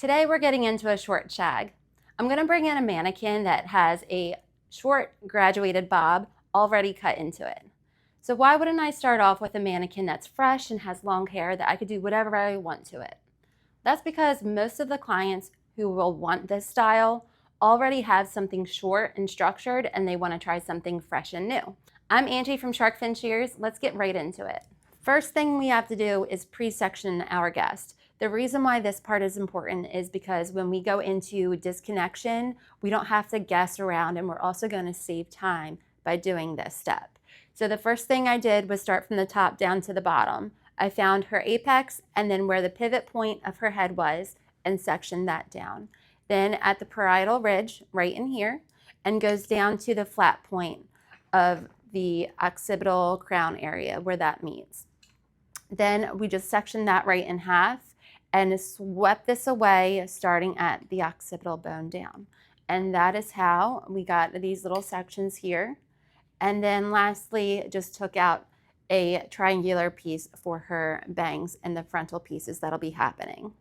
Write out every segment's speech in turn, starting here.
Today we're getting into a short shag. I'm going to bring in a mannequin that has a short graduated bob already cut into it. So why wouldn't I start off with a mannequin that's fresh and has long hair that I could do whatever I want to it? That's because most of the clients who will want this style already have something short and structured and they want to try something fresh and new. I'm Angie from Fringe. Let's get right into it. First thing we have to do is pre-section our guest. The reason why this part is important is because when we go into disconnection, we don't have to guess around, and we're also going to save time by doing this step. So the first thing I did was start from the top down to the bottom. I found her apex and then where the pivot point of her head was and sectioned that down. Then at the parietal ridge, right in here, and goes down to the flat point of the occipital crown area where that meets. Then we just sectioned that right in half and swept this away starting at the occipital bone down. And that is how we got these little sections here. And then lastly, just took out a triangular piece for her bangs and the frontal pieces that'll be happening.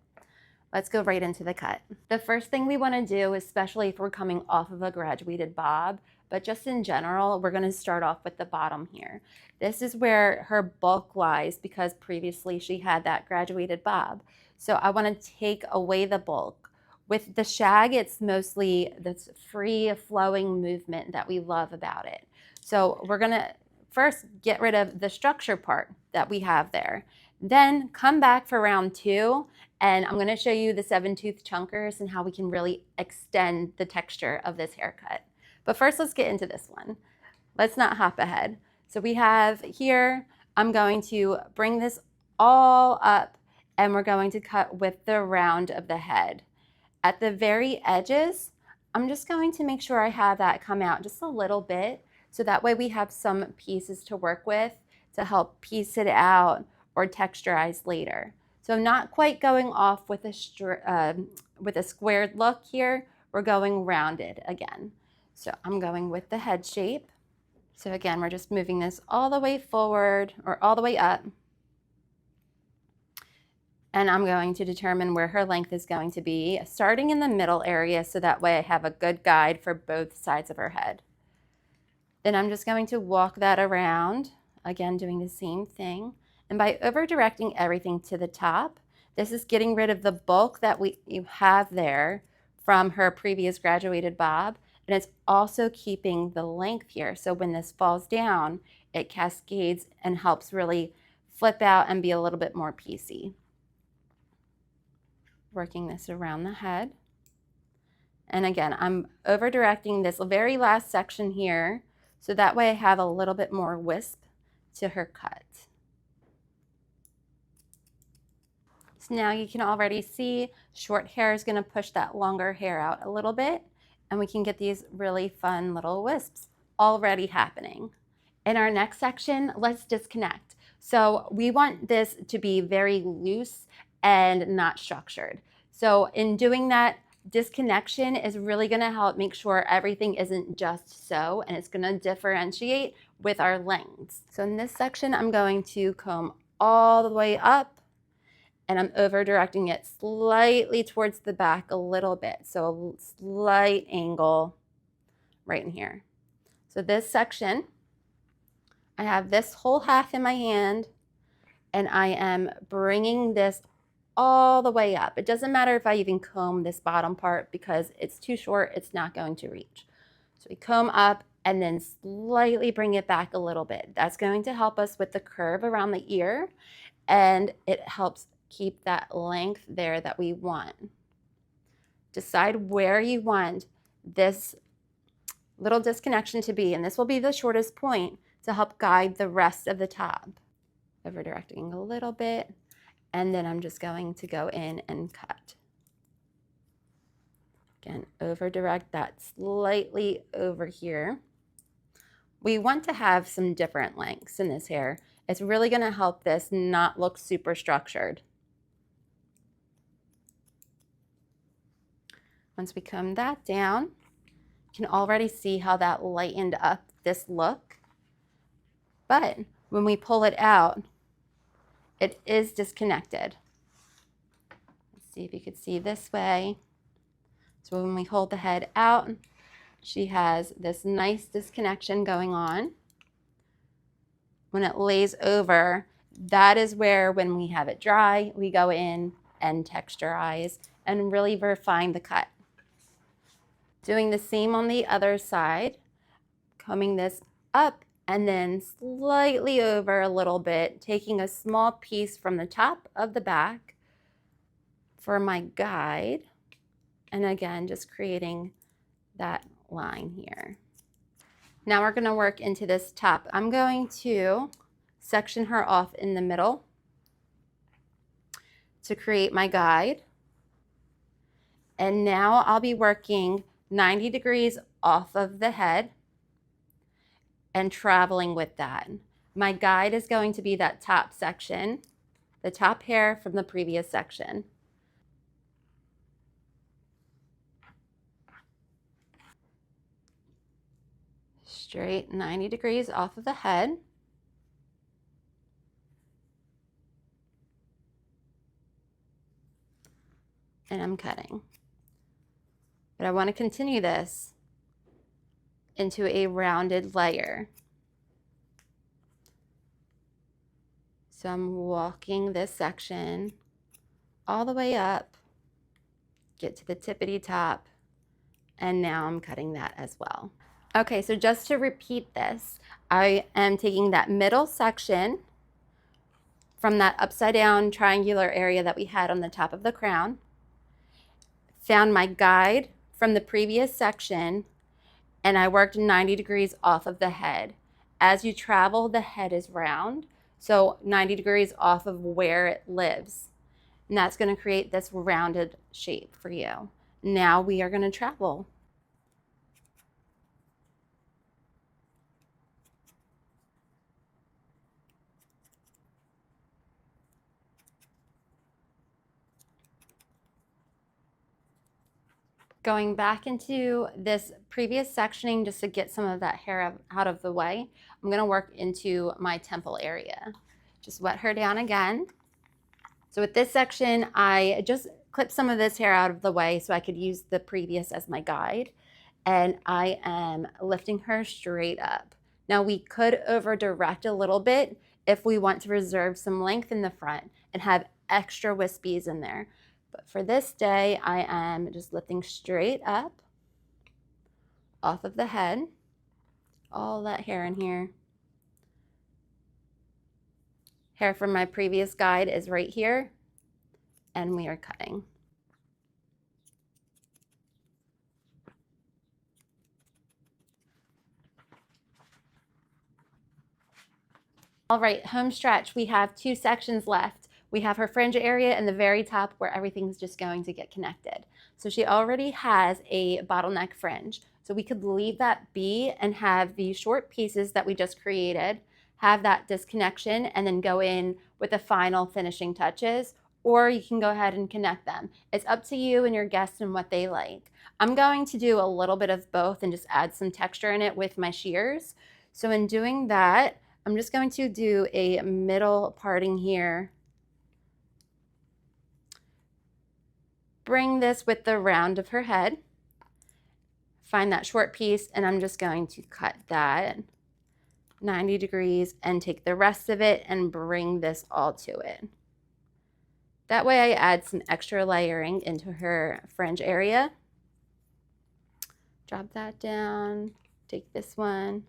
Let's go right into the cut. The first thing we want to do, especially if we're coming off of a graduated bob, but just in general, we're going to start off with the bottom here. This is where her bulk lies because previously she had that graduated bob. So I want to take away the bulk. With the shag, it's mostly this free flowing movement that we love about it. So we're going to first get rid of the structure part that we have there. Then come back for round two, and I'm going to show you the 7-tooth chunkers and how we can really extend the texture of this haircut. But first, let's get into this one. Let's not hop ahead. So we have here, I'm going to bring this all up and we're going to cut with the round of the head. At the very edges, I'm just going to make sure I have that come out just a little bit so that way we have some pieces to work with to help piece it out or texturize later. So I'm not quite going off with a squared look here. We're going rounded again. So I'm going with the head shape. So again, we're just moving this all the way forward or all the way up. And I'm going to determine where her length is going to be, starting in the middle area so that way I have a good guide for both sides of her head. Then I'm just going to walk that around, again doing the same thing. And by over directing everything to the top, this is getting rid of the bulk that you have there from her previous graduated bob. And it's also keeping the length here. So when this falls down, it cascades and helps really flip out and be a little bit more piecey. Working this around the head. And again, I'm over directing this very last section here. So that way I have a little bit more wisp to her cut. So now you can already see short hair is going to push that longer hair out a little bit. And we can get these really fun little wisps already happening. In our next section, let's disconnect. So we want this to be very loose and not structured. So in doing that, disconnection is really going to help make sure everything isn't just so, and it's going to differentiate with our lengths. So in this section, I'm going to comb all the way up, and I'm over directing it slightly towards the back a little bit. So a slight angle right in here. So this section, I have this whole half in my hand, and I am bringing this all the way up. It doesn't matter if I even comb this bottom part because it's too short, it's not going to reach. So we comb up and then slightly bring it back a little bit. That's going to help us with the curve around the ear, and it helps keep that length there that we want. Decide where you want this little disconnection to be, and this will be the shortest point to help guide the rest of the top. Over directing a little bit. And then I'm just going to go in and cut. Again, over direct that slightly over here. We want to have some different lengths in this hair. It's really going to help this not look super structured. Once we comb that down, you can already see how that lightened up this look. But when we pull it out, it is disconnected. See if you could see this way. So when we hold the head out, she has this nice disconnection going on. When it lays over, that is where, when we have it dry, we go in and texturize and really refine the cut. Doing the same on the other side, combing this up and then slightly over a little bit, taking a small piece from the top of the back for my guide, and again, just creating that line here. Now we're going to work into this top. I'm going to section her off in the middle to create my guide. And now I'll be working 90 degrees off of the head and traveling with that. My guide is going to be that top section, the top hair from the previous section. Straight 90 degrees off of the head. And I'm cutting. But I want to continue this into a rounded layer. So I'm walking this section all the way up, get to the tippity top, and now I'm cutting that as well. Okay, so just to repeat this, I am taking that middle section from that upside down triangular area that we had on the top of the crown, found my guide from the previous section, and I worked 90 degrees off of the head. As you travel, the head is round, so 90 degrees off of where it lives. And that's going to create this rounded shape for you. Now we are going to travel. Going back into this previous sectioning just to get some of that hair out of the way, I'm going to work into my temple area. Just wet her down again. So with this section, I just clipped some of this hair out of the way so I could use the previous as my guide. And I am lifting her straight up. Now we could over direct a little bit if we want to reserve some length in the front and have extra wispies in there. But for this day, I am just lifting straight up off of the head. All that hair in here. Hair from my previous guide is right here, and we are cutting. All right, home stretch. We have 2 sections left. We have her fringe area and the very top where everything's just going to get connected. So she already has a bottleneck fringe. So we could leave that be and have the short pieces that we just created, have that disconnection, and then go in with the final finishing touches, or you can go ahead and connect them. It's up to you and your guests and what they like. I'm going to do a little bit of both and just add some texture in it with my shears. So in doing that, I'm just going to do a middle parting here. Bring this with the round of her head. Find that short piece, and I'm just going to cut that 90 degrees and take the rest of it and bring this all to it. That way I add some extra layering into her fringe area. Drop that down, take this one,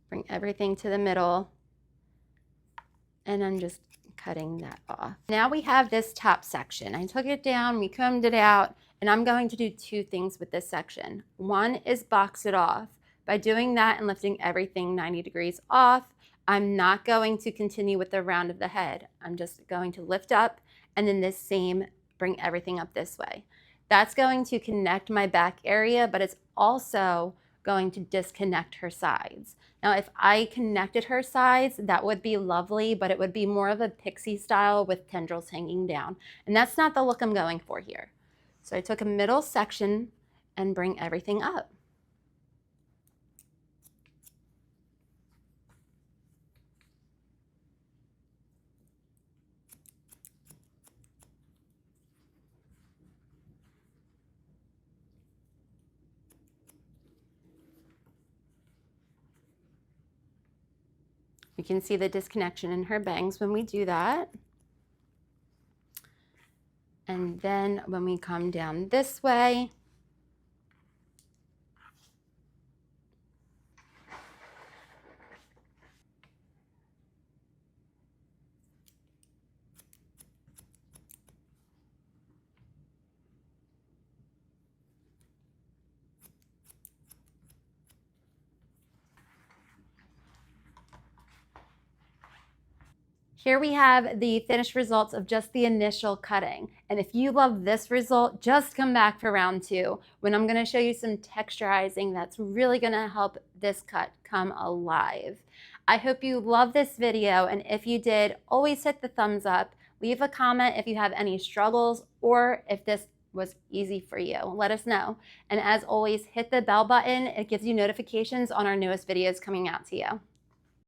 bring everything to the middle, and I'm just cutting that off. Now we have this top section. I took it down, we combed it out, and I'm going to do 2 things with this section. One is box it off. By doing that and lifting everything 90 degrees off, I'm not going to continue with the round of the head. I'm just going to lift up and then this same, bring everything up this way. That's going to connect my back area, but it's also going to disconnect her sides. Now, if I connected her sides, that would be lovely, but it would be more of a pixie style with tendrils hanging down. And that's not the look I'm going for here. So I took a middle section and bring everything up. You can see the disconnection in her bangs when we do that. And then when we come down this way, here we have the finished results of just the initial cutting. And if you love this result, just come back for round 2 when I'm going to show you some texturizing that's really going to help this cut come alive. I hope you love this video, and if you did, always hit the thumbs up. Leave a comment if you have any struggles or if this was easy for you. Let us know. And as always, hit the bell button. It gives you notifications on our newest videos coming out to you.